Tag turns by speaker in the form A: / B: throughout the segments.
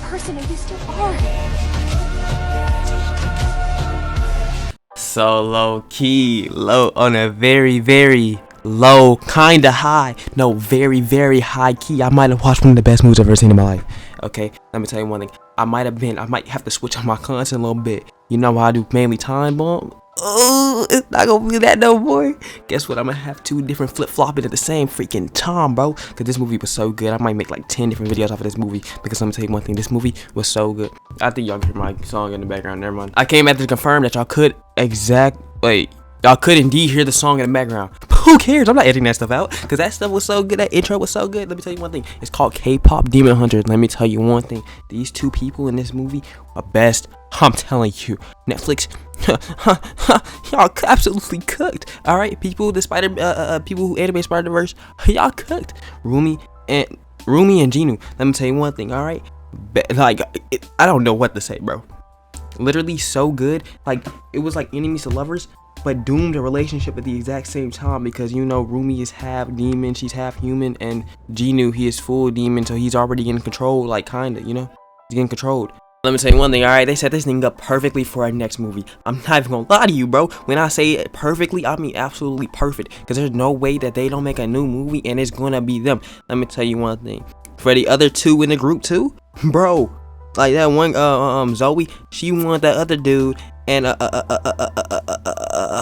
A: person, and you still are.
B: So low key, low on a very, very low, kinda high. No, very, very high key. I might have watched one of the best movies I've ever seen in my life. Okay, let me tell you one thing. I might have to switch up my content a little bit. You know how I do mainly time bomb? Oh, it's not gonna be that no more. Guess what? I'm gonna have 2 different flip-flopping at the same freaking time, bro. Cause this movie was so good. I might make like 10 different videos off of this movie. Because let me tell you one thing. This movie was so good. I think y'all can hear my song in the background. Never mind. I came back to confirm that y'all could y'all could indeed hear the song in the background. Who cares? I'm not editing that stuff out. Because that stuff was so good. That intro was so good. Let me tell you one thing. It's called K-Pop Demon Hunters. Let me tell you one thing. These 2 people in this movie are best. I'm telling you. Netflix. Y'all absolutely cooked. Alright, people, people who animate Spider-Verse, y'all cooked. Rumi and Jinu. Let me tell you one thing, alright? I don't know what to say, bro. Literally so good. Like, it was like enemies to lovers, but doomed a relationship at the exact same time, because you know Rumi is half demon, she's half human, and Jinu, he is full demon, so he's already getting controlled, like kinda, you know? He's getting controlled. Let me tell you one thing, alright? They set this thing up perfectly for our next movie. I'm not even gonna lie to you, bro. When I say it perfectly, I mean absolutely perfect. Because there's no way that they don't make a new movie and it's gonna be them. Let me tell you one thing. For the other 2 in the group too, bro. Like that one, Zoey, she wanted that other dude, and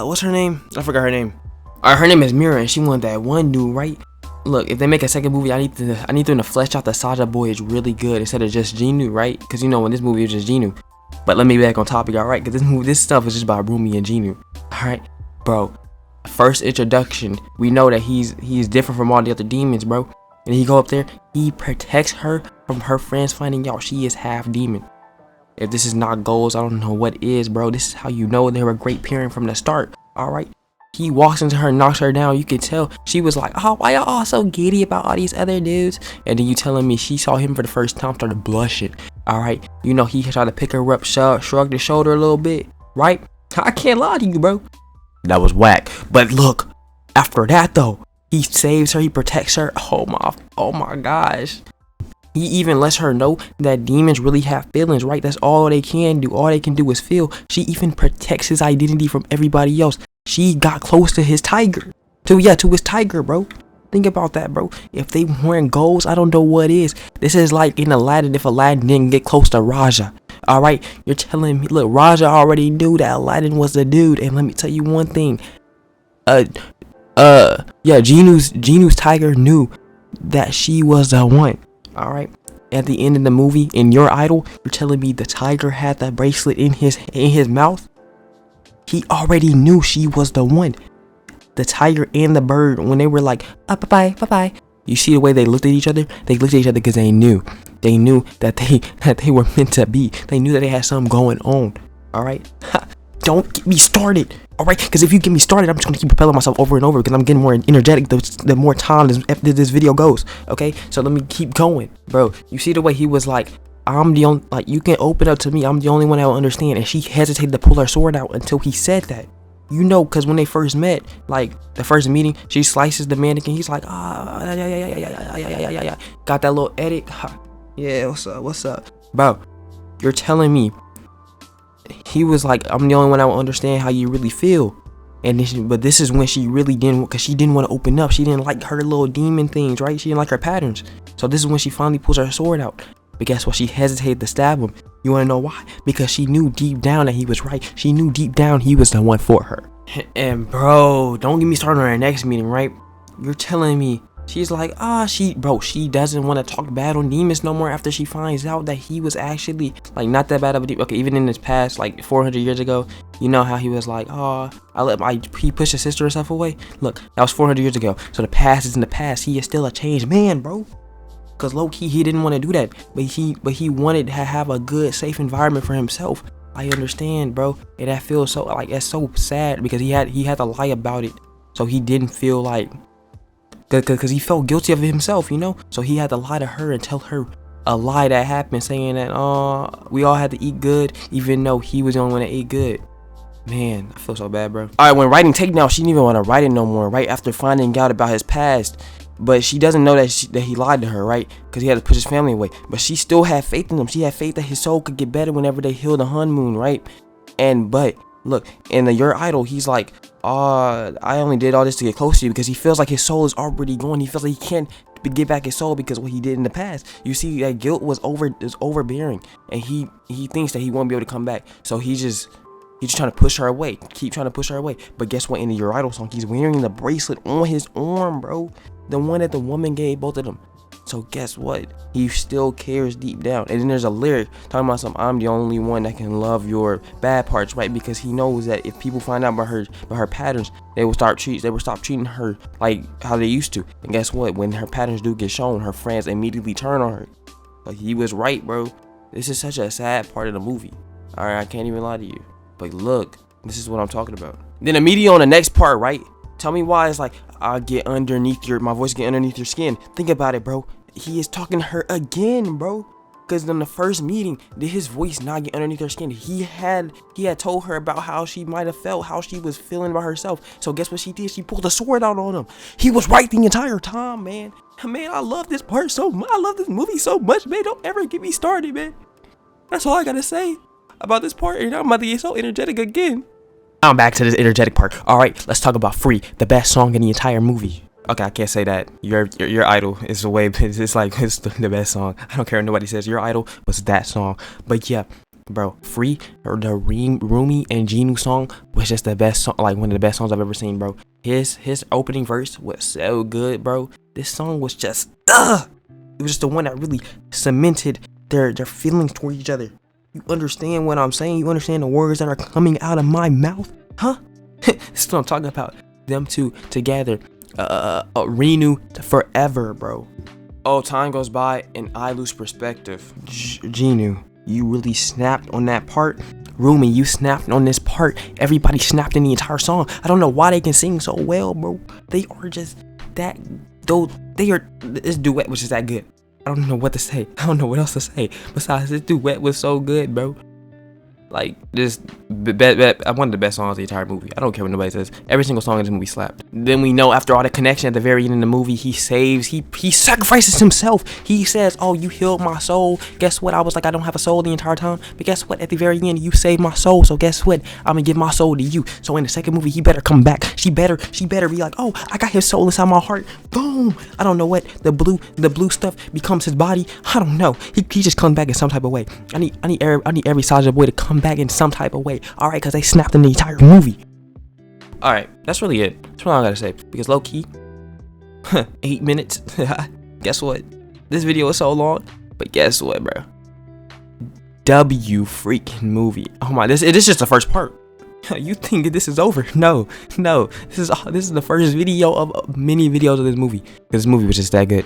B: what's her name? I forgot her name. Her name is Mira, and she wanted that one dude, right? Look, if they make a second movie, I need them to flesh out the Saja Boys really good instead of just Jinu, right? Because you know in this movie it's just Jinu. But let me be back on topic, alright? Because this stuff is just about Rumi and Jinu, alright, bro. First introduction, we know that he's different from all the other demons, bro. And he go up there, he protects her from her friends finding out she is half demon. If this is not goals, I don't know what is, bro. This is how you know they were a great pairing from the start, alright? He walks into her, knocks her down. You can tell she was like, oh, why y'all all so giddy about all these other dudes? And then you telling me she saw him for the first time, started blushing, alright? You know, he tried to pick her up, shrugged his shoulder a little bit, right? I can't lie to you, bro. That was whack. But look, after that though, he saves her, he protects her. Oh my gosh. He even lets her know that demons really have feelings, right? That's all they can do. All they can do is feel. She even protects his identity from everybody else. She got close to his tiger. To his tiger, bro. Think about that, bro. If they weren't goals, I don't know what is. This is like in Aladdin, if Aladdin didn't get close to Raja. Alright? You're telling me, look, Raja already knew that Aladdin was the dude. And let me tell you one thing. Jinu's tiger knew that she was the one. Alright? At the end of the movie, in Your Idol, you're telling me the tiger had that bracelet in his mouth? He already knew she was the one. The tiger and the bird, when they were like, bye bye. You see the way they looked at each other? They looked at each other because they knew. They knew that they were meant to be. They knew that they had something going on. Alright? Don't get me started. Alright? Because if you get me started, I'm just going to keep propelling myself over and over because I'm getting more energetic the more time this video goes. Okay? So let me keep going. Bro, you see the way he was like, I'm the only, like, you can open up to me. I'm the only one that will understand. And she hesitated to pull her sword out until he said that. You know, because when they first met, like, the first meeting, she slices the mannequin. He's like, yeah. Got that little edit. Yeah, what's up? Bro, you're telling me. He was like, I'm the only one that will understand how you really feel. And but this is when she really didn't, because she didn't want to open up. She didn't like her little demon things, right? She didn't like her patterns. So this is when she finally pulls her sword out. But guess what? She hesitated to stab him. You want to know why? Because she knew deep down that he was right. She knew deep down he was the one for her. And bro, don't get me started on our next meeting, right? You're telling me she's like, she doesn't want to talk bad on demons no more after she finds out that he was actually like not that bad of a demon. Okay, even in his past, like 400 years ago, you know how he was like, he pushed his sister herself away. Look, that was 400 years ago. So the past is in the past. He is still a changed man, bro. Because low-key, he didn't want to do that. But he wanted to have a good, safe environment for himself. I understand, bro. And that feels so, like, it's so sad. Because he had to lie about it. So he didn't feel like, because he felt guilty of it himself, you know? So he had to lie to her and tell her a lie that happened. Saying that, we all had to eat good. Even though he was the only one that ate good. Man, I feel so bad, bro. Alright, when writing takedown, she didn't even want to write it no more. Right after finding out about his past. But she doesn't know that he lied to her, right? Because he had to push his family away. But she still had faith in him. She had faith that his soul could get better whenever they heal the honeymoon, right? But look, in the Your Idol, he's like, I only did all this to get close to you, because he feels like his soul is already gone. He feels like he can't get back his soul because of what he did in the past. You see, that guilt was overbearing, and he thinks that he won't be able to come back. So he's just trying to push her away, keep trying to push her away. But guess what? In the Your Idol song, he's wearing the bracelet on his arm, bro. The one that the woman gave both of them. So guess what? He still cares deep down. And then there's a lyric talking about I'm the only one that can love your bad parts, right? Because he knows that if people find out about her patterns, they will stop treating her like how they used to. And guess what? When her patterns do get shown, her friends immediately turn on her. But he was right, bro. This is such a sad part of the movie. Alright, I can't even lie to you. But look, this is what I'm talking about. Then immediately on the next part, right? Tell me why it's like, my voice get underneath your skin. Think about it, bro. He is talking to her again, bro. Because in the first meeting, did his voice not get underneath her skin? He had told her about how she might have felt, how she was feeling about herself. So guess what she did? She pulled a sword out on him. He was right the entire time, man. Man, I love this part so much. I love this movie so much, man. Don't ever get me started, man. That's all I gotta say about this part. And I'm about to get so energetic again. I'm back to this energetic part. All right, let's talk about Free, the best song in the entire movie. Okay, I can't say that. Your Idol is the way. It's like it's the best song. I don't care what nobody says. Your Idol was that song. But yeah, bro, Free, or the Rumi and Jinu song was just the best song, like one of the best songs I've ever seen, bro. His opening verse was so good, bro. This song was just it was just the one that really cemented their feelings toward each other. You understand what I'm saying? You understand the words that are coming out of my mouth? Huh? This is what I'm talking about. Them two together. Renew forever, bro. Oh, time goes by and I lose perspective. Jinu, you really snapped on that part. Rumi, you snapped on this part. Everybody snapped in the entire song. I don't know why they can sing so well, bro. They are just that. This duet was just that good. I don't know what to say. I don't know what else to say. Besides, this duet was so good, bro. Like, this, one of the best songs of the entire movie. I don't care what nobody says. Every single song in this movie slapped. Then we know after all the connection at the very end of the movie, he sacrifices himself. He says, oh, you healed my soul. Guess what? I was like, I don't have a soul the entire time. But guess what? At the very end, you saved my soul. So guess what? I'm gonna give my soul to you. So in the second movie, he better come back. She better be like, oh, I got his soul inside my heart. Boom. I don't know what the blue stuff becomes his body. I don't know. He just comes back in some type of way. I need every Saja boy to come back in some type of way. All right, because they snapped in the entire movie. All right, that's really it. That's what I gotta say. Because low key, 8 minutes. Guess what? This video is so long, but guess what, bro? W freaking movie. Oh my, this is just the first part. You think this is over? No. This is the first video of many videos of this movie. This movie was just that good.